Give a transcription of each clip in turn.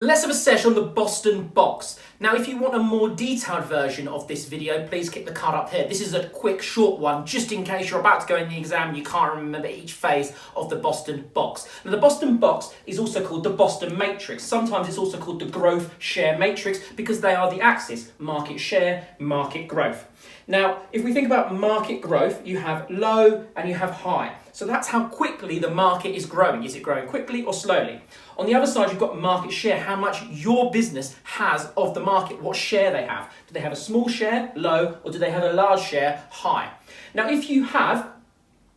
Let's have a session on the Boston box. Now, if you want a more detailed version of this video, please click the card up here. This is a quick, short one, just in case you're about to go in the exam and you can't remember each phase of the Boston box. Now, the Boston box is also called the Boston matrix. Sometimes it's also called the growth share matrix because they are the axis: market share, market growth. Now, if we think about market growth, you have low and you have high. So that's how quickly the market is growing. Is it growing quickly or slowly? On the other side, you've got market share, how much your business has of the market, what share they have. Do they have a small share, low, or do they have a large share, high? Now, if you have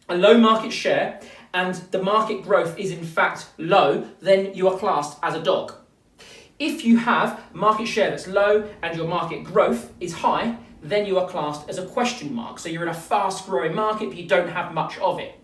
a low market share and the market growth is in fact low, then you are classed as a dog. If you have market share that's low and your market growth is high, then you are classed as a question mark. So you're in a fast growing market, but you don't have much of it.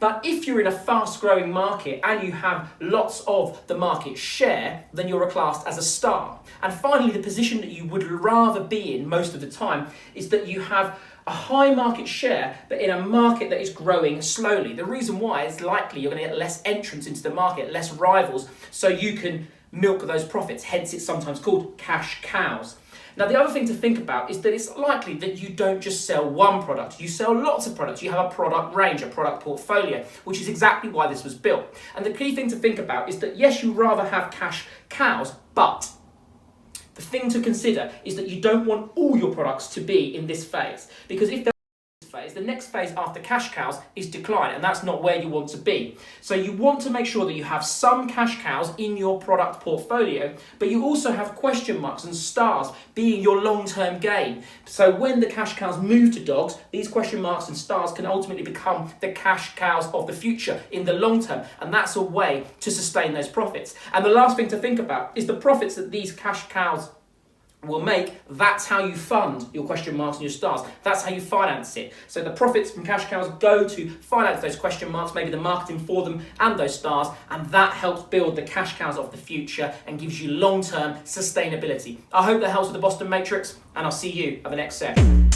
But if you're in a fast growing market and you have lots of the market share, then you're classed as a star. And finally, the position that you would rather be in most of the time is that you have a high market share, but in a market that is growing slowly. The reason why is likely you're going to get less entrants into the market, less rivals, so you can milk those profits. Hence, it's sometimes called cash cows. Now, the other thing to think about is that it's likely that you don't just sell one product, you sell lots of products. You have a product range, a product portfolio, which is exactly why this was built. And the key thing to think about is that yes, you'd rather have cash cows, but the thing to consider is that you don't want all your products to be in this phase, because if phase, the next phase after cash cows is decline, and that's not where you want to be. So you want to make sure that you have some cash cows in your product portfolio, but you also have question marks and stars being your long-term gain. So when the cash cows move to dogs, these question marks and stars can ultimately become the cash cows of the future in the long term, and that's a way to sustain those profits. And the last thing to think about is the profits that these cash cows will make. That's how you fund your question marks and your stars. That's how you finance it. So the profits from cash cows go to finance those question marks, maybe the marketing for them and those stars, and that helps build the cash cows of the future and gives you long-term sustainability. I hope that helps with the Boston Matrix, and I'll see you at the next session.